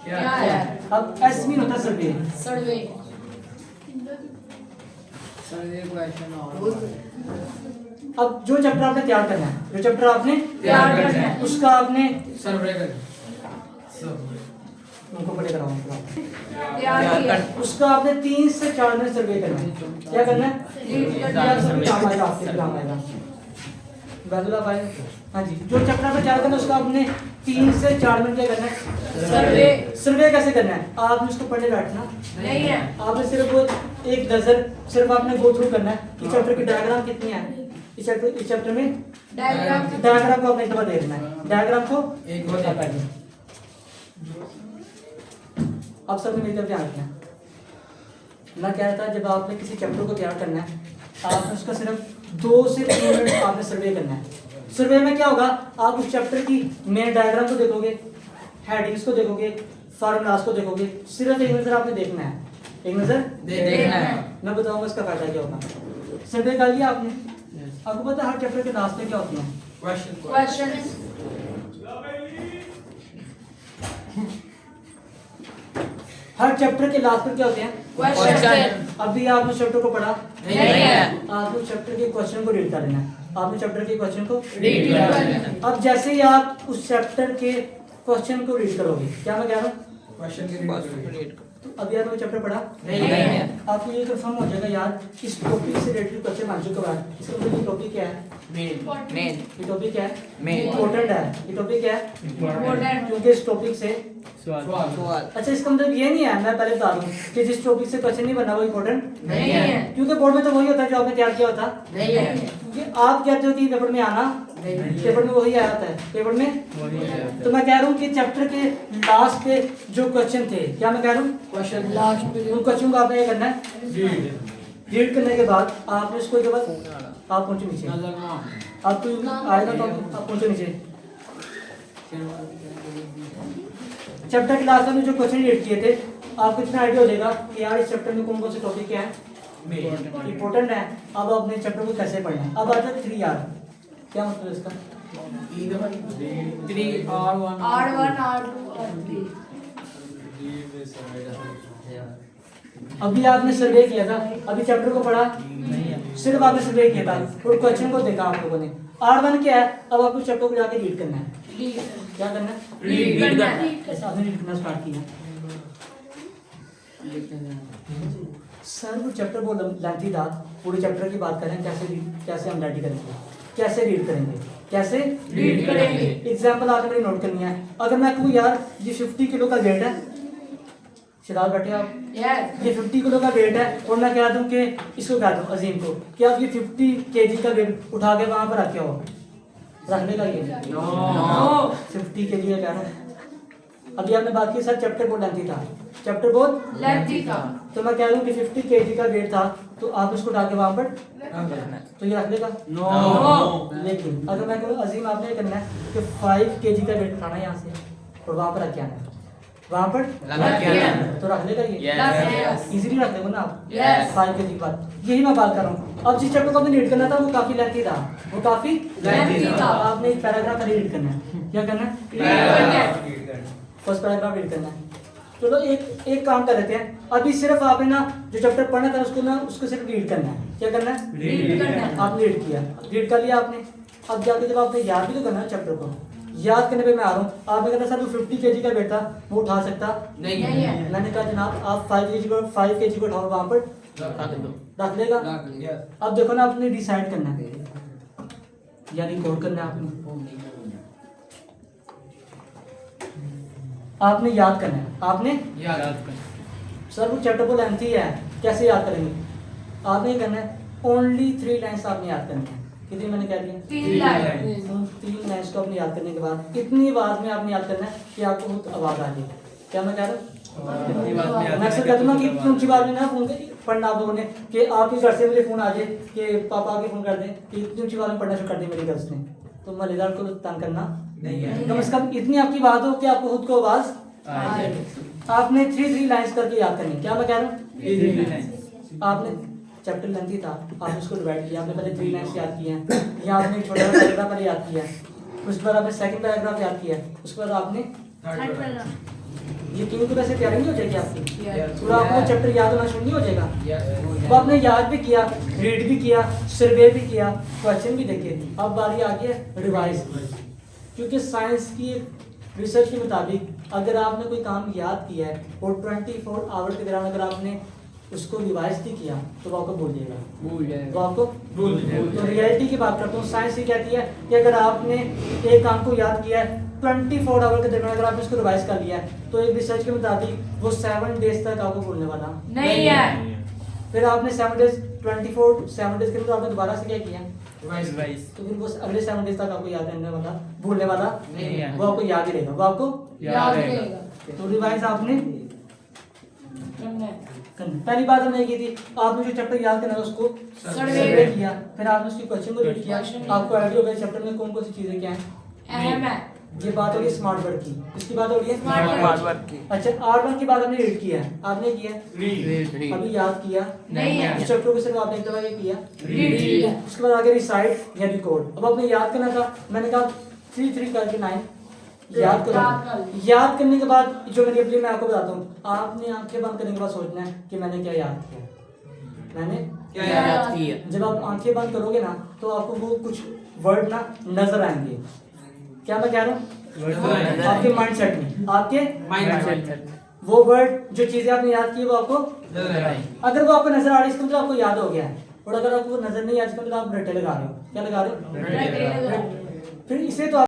क्या है? अब एस मीन होता है सर्वे। सर्वे क्वेश्चन और अब जो चैप्टर आपने तैयार करना है, जो चैप्टर आपने तैयार करना है, उसका आपने सर्वे कर उनको पढ़े कराऊँ तैयार किया, उसका आपने 3 से 4 मिनट सर्वे करना है। क्या करना है? रीड करना क्या है, सर्वे काम आएगा, आपके काम आएगा। बैदुल्ला भाई, हाँ जी, जो चैप्टर आपने तैयार करना है उसका आपने 3 से 4 मिनट क्या करना है? सर्वे सर्वे कैसे करना है? आपने उसको पढ़ने बैठना नहीं है, आपने सिर्फ वो एक नजर सिर्फ आपने गो थ्रू करना है कि चैप्टर की डायग्राम कितनी है। इस चैप्टर में डायग्राम डायग्राम को आपने एक बार देखना है, डायग्राम को एक बार देखना है। अब सबने मेरी तरफ ध्यान रखना है। मैं कह रहा था जब आपने किसी चैप्टर को तैयार करना है आपने उसका सिर्फ 2 से 3 मिनट आपने सर्वे करना है। सर्वे में क्या होगा, आप उस चैप्टर की मेन डायग्राम को देखोगे, हेडिंग्स को देखोगे, फार्मूलास को देखोगे, सिर्फ एक नजर आपने देखना है, एक नजर देखना है। मैं बताऊंगा इसका फायदा क्या होगा। सर्वे कर लिया आपने, आपको पता है हर चैप्टर के लास्ट में क्या होती है? क्वेश्चन हर चैप्टर के लास्ट पर क्या होते हैं? क्वेश्चन अभी आपने चैप्टर को पढ़ा नहीं है, आपको चैप्टर के क्वेश्चन को रीड कर लेना है। आपने चैप्टर के क्वेश्चन को रीड करना है, अब जैसे ही आप उस चैप्टर के क्वेश्चन को रीड करोगे, क्या मैं कह रहा हूँ, क्वेश्चन के तो अभी आपने चैप्टर पढ़ा नहीं है, आपको ये कंफर्म हो जाएगा यार इस टॉपिक से रिलेटेड क्वेश्चन मान चुका है। इसका मतलब ये टॉपिक क्या है? मेन ये टॉपिक क्या है? Main. इंपॉर्टेंट है। ये टॉपिक क्या है? इम्पोर्टेंट क्योंकि इस टॉपिक से सवाल अच्छा, इसका मतलब ये नहीं है, मैं पहले बता दूं कि जिस टॉपिक से क्वेश्चन नहीं बना वो इंपॉर्टेंट नहीं है, क्योंकि बोर्ड में तो वही होता है जो आपने तैयार किया होता। नहीं है, क्योंकि आप कहते हो कि पेपर में आना, पेपर में वही आया होता है, पेपर में। तो मैं कह रहा हूँ कि चैप्टर के लास्ट पे जो क्वेश्चन थे, क्या मैं कह रहा हूँ, क्वेश्चन लास्ट पे उन क्वेश्चन को आपने क्या करना है? रीड करने के बाद आपने उसको एक बार आप पहुंचे नीचे, आपको आएगा तो आप पहुंचे नीचे। चैप्टर के लास्ट में जो क्वेश्चन रीड किए थे आपको इतना आइडिया हो जाएगा कि यार इस चैप्टर में कौन कौन से टॉपिक क्या है, इंपॉर्टेंट है। अब अपने चैप्टर को कैसे पढ़ना है। अब आता है 3R, क्या मतलब है इसका? R1 R2 R3 अभी आपने सर्वे किया था, अभी चैप्टर को पढ़ा सिर्फ आपने सर्वे किया था और क्वेश्चन को देखा आप लोगों ने। R1 क्या है? अब आपको चैप्टर को जाके रीड करना है। क्या करना है? रीड करना है, ऐसा आपने रीड करना स्टार्ट किया। सर वो चैप्टर बहुत लेंथी था, पूरे चैप्टर की बात करें कैसे हम रेडी करेंगे, कैसे रीड करेंगे, कैसे रीड करेंगे। एग्जांपल आपने मेरी नोट करनी है। अगर मैं कहूँ यार ये 50 किलो का वेट है, शिदाल बैठे आप, यस, ये 50 किलो का वेट है और मैं कह दूं कि इसको कह दूं अजीम को कि आप ये 50 केजी का वेट उठा के वहां पर रखे हो, रखने का ये नो 50 केजी का कह रहा हूं। अभी आपने बात की सर चैप्टर बहुत लेंथी था, चैप्टर बहुत लेंथी था, तो मैं कह दूं कि 50 केजी का वेट था तो आप इसको उठा के वहां पर तो ये रख लेगा। नो लेकिन अगर मैं कहूँ अजीम आपने ये करना है कि 5 केजी का वेट उठाना है यहाँ से और वहां पर रख के आना है, वहां पर तो रख लेगा ये, यस, इजीली रख देगा ना आप। Yes. 5 केजी की बात, यही मैं बात कर रहा हूँ। अब जिस चैप्टर को आपने रीड करना था वो काफी लेंथी था, वो काफी लेंथी था। आपने एक पैराग्राफ रीड करना है। क्या करना है? फर्स्ट पैराग्राफ रीड करना है। चलो एक काम कर लेते हैं, अभी सिर्फ आपने ना जो चैप्टर पढ़ना था उसको सिर्फ रीड करना है। क्या करना है? रीड करना है, आपने रीड किया, रीड कर लिया आपने। अब जाके जब आपने याद भी तो करना है चैप्टर को, याद करने पे मैं आ रहा हूँ। आपने कहना सर वो 50 केजी का वेट था वो उठा सकता नहीं है, मैंने कहा जनाब आप 5 केजी को उठाओ वहां पर रख लेगा। अब देखो ना आपने डिसाइड करना है या रिकॉर्ड करना है आपने याद करना है, आपने सर वो चैप्टर को लेंथी है कैसे याद करेंगे। आपने ये करना है ओनली 3 लाइन्स आपने याद करनी है। कितनी मैंने कह दिया? 3 लाइन, 3 लाइन्स को आपने याद करने के बाद इतनी आवाज में आपने याद करना है कि आपको बहुत आवाज आ जाए। क्या मैं कह रहा हूँ? मैं अक्सर कहता हूँ कि इतनी ऊंची आवाज में ना फोन पढ़ना आप लोगों ने कि आपके घर से मुझे फोन आ जाए कि पापा आके फोन कर दें कि इतनी ऊंची आवाज में पढ़ना शुरू कर दें मेरे घर से, तो मलेदार को तंग करना नहीं है। कम से कम इतनी आपकी बात हो कि आपको खुद को आवाज आपने 3 लाइन्स करके याद करनी। क्या मैं कह रहा हूँ? आपने चैप्टर लेंथी था, आपने उसको डिवाइड किया, आपने पहले 3 लाइन्स याद किए हैं, या आपने एक छोटा सा पैराग्राफ पहले याद किया, उसके बाद आपने सेकंड पैराग्राफ याद किया, उसके बाद आपने यकीन तो वैसे तैयारी नहीं हो जाएगी आपकी, Yes. पूरा आपको चैप्टर याद होना शुरू नहीं हो जाएगा। Yes. तो आपने याद भी किया, रीड भी किया, सर्वे भी किया, क्वेश्चन भी देखे। अब बारी आ गई है रिवाइज की, क्योंकि साइंस की रिसर्च के मुताबिक अगर आपने कोई काम याद किया है और 24 आवर्स के दौरान अगर आपने उसको रिवाइज भी किया तो वो आपको भूल जाएगा, भूल जाएगा। वो आपको भूल तो रियलिटी की बात करता हूँ। साइंस ये कहती है कि अगर आपने एक काम को याद किया है 24 आवर के दरमियान अगर आपने उसको रिवाइज कर लिया है तो एक रिसर्च के मुताबिक वो 7 डेज तक आपको भूलने वाला नहीं है। फिर आपने 7 डेज 7 डेज के अंदर आपने दोबारा से क्या किया Rice. तो फिर वो अगले 7 डेज तक आपको याद रहने वाला, भूलने वाला नहीं है। वो आपको याद ही रहेगा, वो आपको याद रहेगा। तो रिवाइज आपने करना है। पहली बात हमने की थी, आपने जो चैप्टर याद करना था उसको सर्वे सर्वे किया, फिर आपने उसके क्वेश्चन को रीड किया, Question आपको आइडिया हो गया चैप्टर में कौन कौन सी चीजें क्या हैं। अहम है। ये बात हो गई स्मार्ट वर्क की, इसकी बात हो गई Smart work. Smart work की। अच्छा R1 की बात आपने रीड किया है, आपने किया Read. अभी याद किया नहीं है। इस चैप्टर को सिर्फ आपने एक दफा ये किया, Read. उसके बाद आगे रिसाइट या रिकॉर्ड। अब आपने याद करना था, मैंने कहा 3 3 करके 9 याद करो। याद कर। याद करने के बाद जो मेरी अपनी मैं आपको बताता हूँ, आपने आंखें बंद करने के बाद सोचना है कि मैंने क्या याद किया, मैंने क्या याद किया। जब आप आंखें बंद करोगे ना तो आपको वो कुछ वर्ड ना नजर आएंगे। क्या मैं कह रहा हूँ, आपके माइंडसेट में, आपके Mindset. वो वर्ड जो चीजें आपने याद की वो आपको अगर वो आपको नजर आ रही है इसका मतलब आपको याद हो गया है, और अगर आपको नजर नहीं आ रही इसका मतलब आप रट्टे लगा रहे हो। क्या लगा रहे हो? रट्टे लगा रहे हो। फिर इसे तो